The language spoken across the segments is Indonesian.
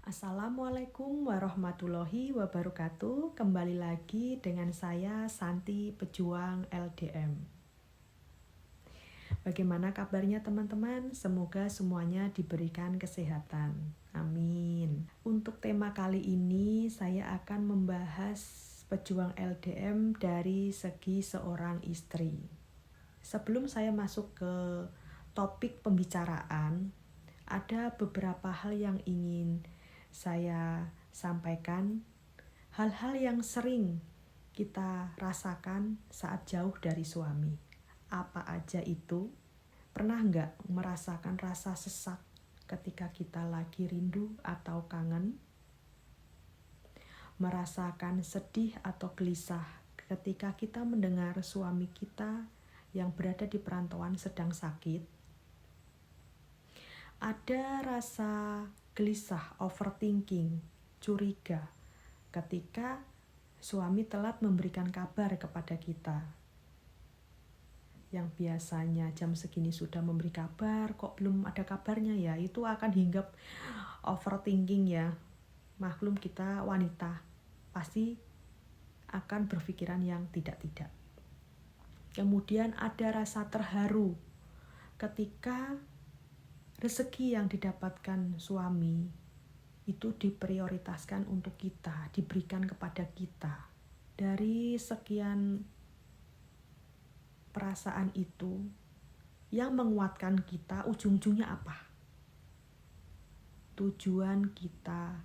Assalamualaikum warahmatullahi wabarakatuh. Kembali lagi dengan saya Santi Pejuang LDM. Bagaimana kabarnya teman-teman? Semoga semuanya diberikan kesehatan. Amin. Untuk tema kali ini saya akan membahas pejuang LDM dari segi seorang istri. Sebelum saya masuk ke topik pembicaraan, ada beberapa hal yang ingin saya sampaikan, hal-hal yang sering kita rasakan saat jauh dari suami. Apa aja itu? Pernah nggak merasakan rasa sesak ketika kita lagi rindu atau kangen? Merasakan sedih atau gelisah ketika kita mendengar suami kita yang berada di perantauan sedang sakit? Ada rasa gelisah, overthinking, curiga ketika suami telat memberikan kabar kepada kita. Yang biasanya jam segini sudah memberi kabar, kok belum ada kabarnya ya? Itu akan hinggap overthinking ya. Maklum kita wanita, pasti akan berpikiran yang tidak-tidak. Kemudian ada rasa terharu ketika rezeki yang didapatkan suami itu diprioritaskan untuk kita, diberikan kepada kita. Dari sekian perasaan itu, yang menguatkan kita ujung-ujungnya apa? Tujuan kita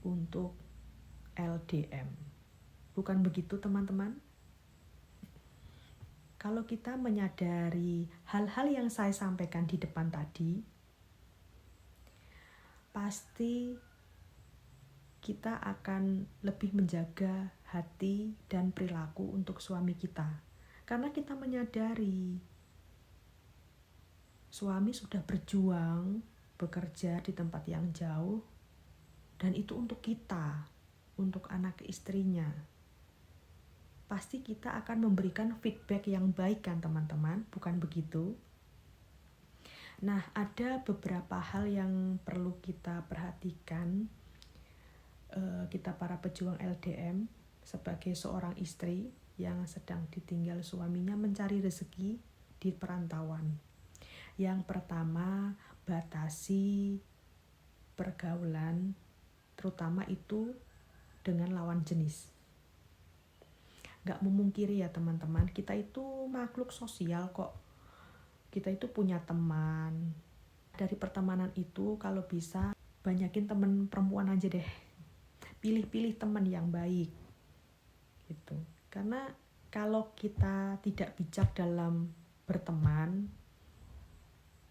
untuk LDM. Bukan begitu teman-teman? Kalau kita menyadari hal-hal yang saya sampaikan di depan tadi, pasti kita akan lebih menjaga hati dan perilaku untuk suami kita. Karena kita menyadari suami sudah berjuang, bekerja di tempat yang jauh, dan itu untuk kita, untuk anak istrinya. Pasti kita akan memberikan feedback yang baik kan teman-teman, bukan begitu? Nah, ada beberapa hal yang perlu kita perhatikan, kita para pejuang LDM sebagai seorang istri yang sedang ditinggal suaminya mencari rezeki di perantauan. Yang pertama, batasi pergaulan, terutama itu dengan lawan jenis. Gak memungkiri ya teman-teman, kita itu makhluk sosial kok. Kita itu punya teman. Dari pertemanan itu kalau bisa banyakin teman perempuan aja deh. Pilih-pilih teman yang baik. Gitu. Karena kalau kita tidak bijak dalam berteman,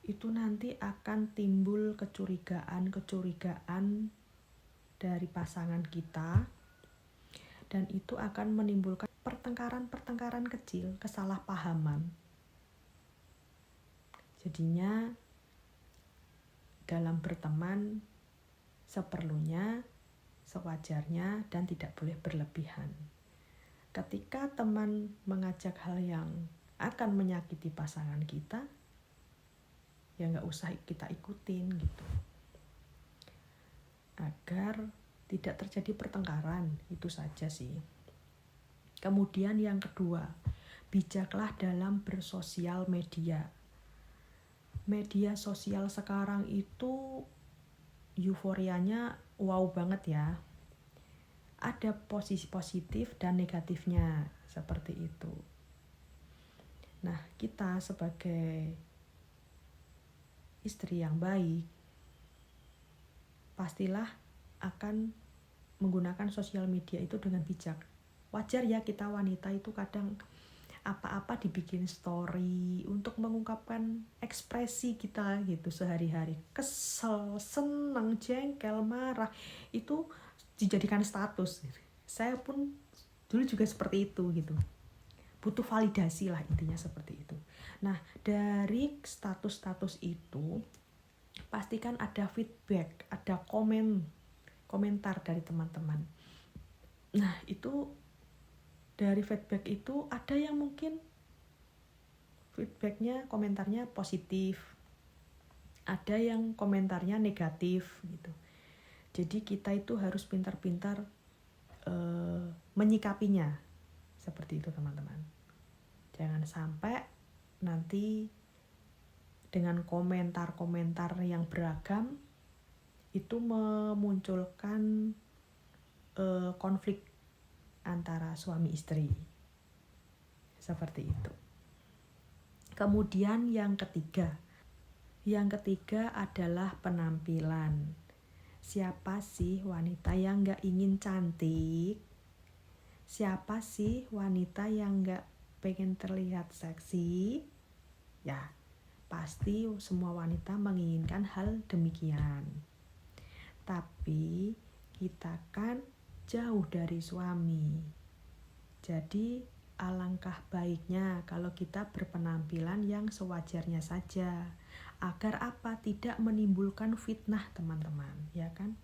itu nanti akan timbul kecurigaan dari pasangan kita, dan itu akan menimbulkan pertengkaran kecil, kesalahpahaman. Jadinya dalam berteman seperlunya, sewajarnya, dan tidak boleh berlebihan. Ketika teman mengajak hal yang akan menyakiti pasangan kita, ya nggak usah kita ikutin gitu. Agar tidak terjadi pertengkaran, itu saja sih. Kemudian yang kedua, bijaklah dalam bersosial media. Media sosial sekarang itu euforianya wow banget ya. Ada posisi positif dan negatifnya, seperti itu. Nah, kita sebagai istri yang baik, pastilah akan menggunakan sosial media itu dengan bijak. Wajar ya kita wanita itu kadang apa-apa dibikin story untuk mengungkapkan ekspresi kita gitu sehari-hari. Kesel, senang, jengkel, marah, itu dijadikan status. Saya pun dulu juga seperti itu gitu. Butuh validasi lah intinya seperti itu. Nah, dari status-status itu pastikan ada feedback, ada komentar dari teman-teman. Nah, itu dari feedback itu ada yang mungkin feedbacknya, komentarnya positif, ada yang komentarnya negatif gitu. Jadi kita itu harus pintar-pintar menyikapinya. Seperti itu teman-teman. Jangan sampai nanti dengan komentar-komentar yang beragam itu memunculkan konflik antara suami istri. Seperti itu. Kemudian yang ketiga adalah penampilan. Siapa sih wanita yang gak ingin cantik? Siapa sih wanita yang gak pengen terlihat seksi? Ya, pasti semua wanita menginginkan hal demikian. Tapi kita kan jauh dari suami. Jadi alangkah baiknya kalau kita berpenampilan yang sewajarnya saja. Agar apa? Tidak menimbulkan fitnah teman-teman, ya kan?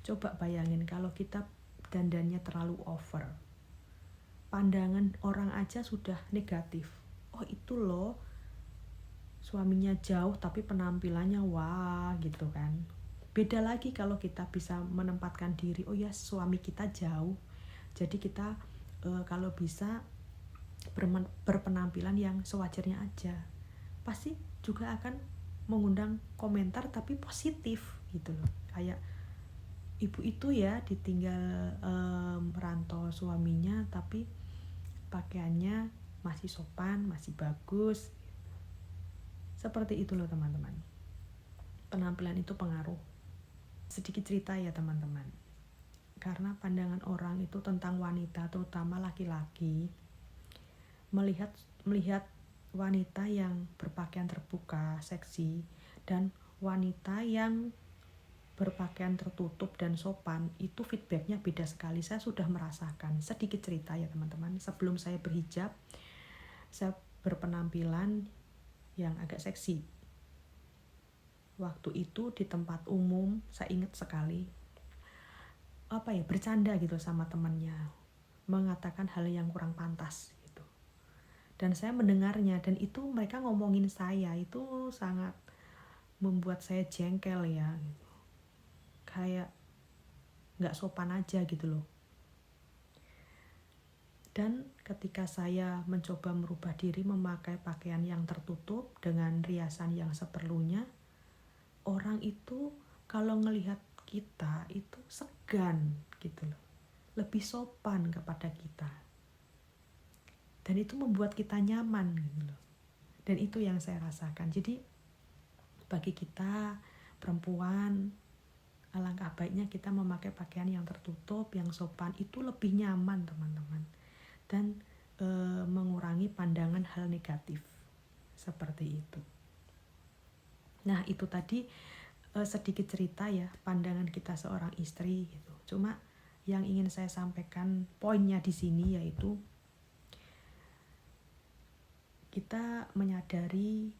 Coba bayangin kalau kita dandannya terlalu over. Pandangan orang aja sudah negatif. Oh itu loh, suaminya jauh tapi penampilannya wah gitu kan. Beda lagi kalau kita bisa menempatkan diri, oh ya suami kita jauh. Jadi kita kalau bisa berpenampilan yang sewajarnya aja. Pasti juga akan mengundang komentar tapi positif gitu loh. Kayak ibu itu ya ditinggal merantau suaminya tapi pakaiannya masih sopan, masih bagus. Seperti itu loh teman-teman. Penampilan itu pengaruh. Sedikit cerita ya teman-teman. Karena pandangan orang itu tentang wanita, terutama laki-laki, melihat wanita yang berpakaian terbuka, seksi, dan wanita yang berpakaian tertutup dan sopan, itu feedbacknya beda sekali. Saya sudah merasakan. Sedikit cerita ya teman-teman. Sebelum saya berhijab, saya berpenampilan yang agak seksi. Waktu itu di tempat umum, saya ingat sekali, bercanda gitu sama temannya, mengatakan hal yang kurang pantas. Dan saya mendengarnya, dan itu mereka ngomongin saya, itu sangat membuat saya jengkel ya, kayak gak sopan aja gitu loh. Dan ketika saya mencoba merubah diri memakai pakaian yang tertutup dengan riasan yang seperlunya, orang itu kalau ngelihat kita itu segan gitu loh, lebih sopan kepada kita. Dan itu membuat kita nyaman gitu loh. Dan itu yang saya rasakan. Jadi bagi kita perempuan, alangkah baiknya kita memakai pakaian yang tertutup, yang sopan, itu lebih nyaman teman-teman. Dan mengurangi pandangan hal negatif. Seperti itu. Nah itu tadi sedikit cerita ya, pandangan kita seorang istri gitu. Cuma yang ingin saya sampaikan poinnya di sini yaitu kita menyadari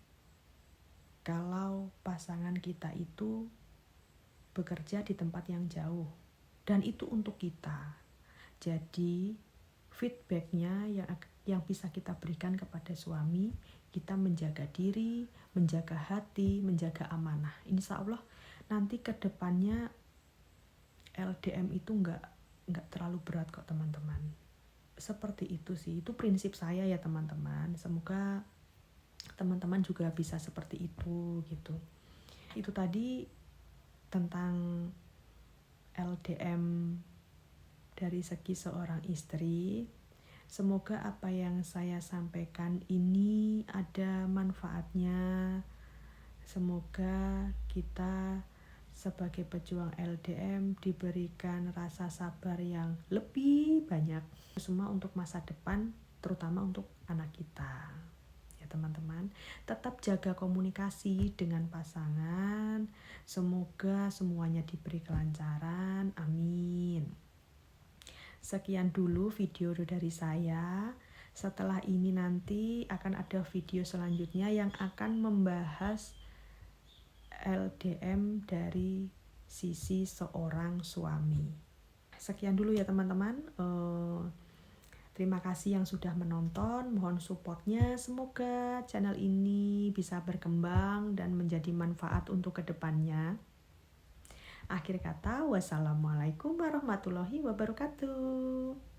kalau pasangan kita itu bekerja di tempat yang jauh dan itu untuk kita. Jadi feedbacknya yang bisa kita berikan kepada suami, kita menjaga diri, menjaga hati, menjaga amanah. Insya Allah nanti ke depannya LDM itu nggak terlalu berat kok teman-teman. Seperti itu sih, itu prinsip saya ya teman-teman. Semoga teman-teman juga bisa seperti itu gitu. Itu tadi tentang LDM dari segi seorang istri. Semoga apa yang saya sampaikan ini ada manfaatnya. Semoga kita sebagai pejuang LDM diberikan rasa sabar yang lebih banyak. Semua untuk masa depan, terutama untuk anak kita. Ya teman-teman, tetap jaga komunikasi dengan pasangan. Semoga semuanya diberi kelancaran. Amin. Sekian dulu video dari saya. Setelah ini nanti akan ada video selanjutnya yang akan membahas LDM dari sisi seorang suami. Sekian dulu ya teman-teman. Terima kasih yang sudah menonton. Mohon supportnya. Semoga channel ini bisa berkembang dan menjadi manfaat untuk kedepannya. Akhir kata, wassalamualaikum warahmatullahi wabarakatuh.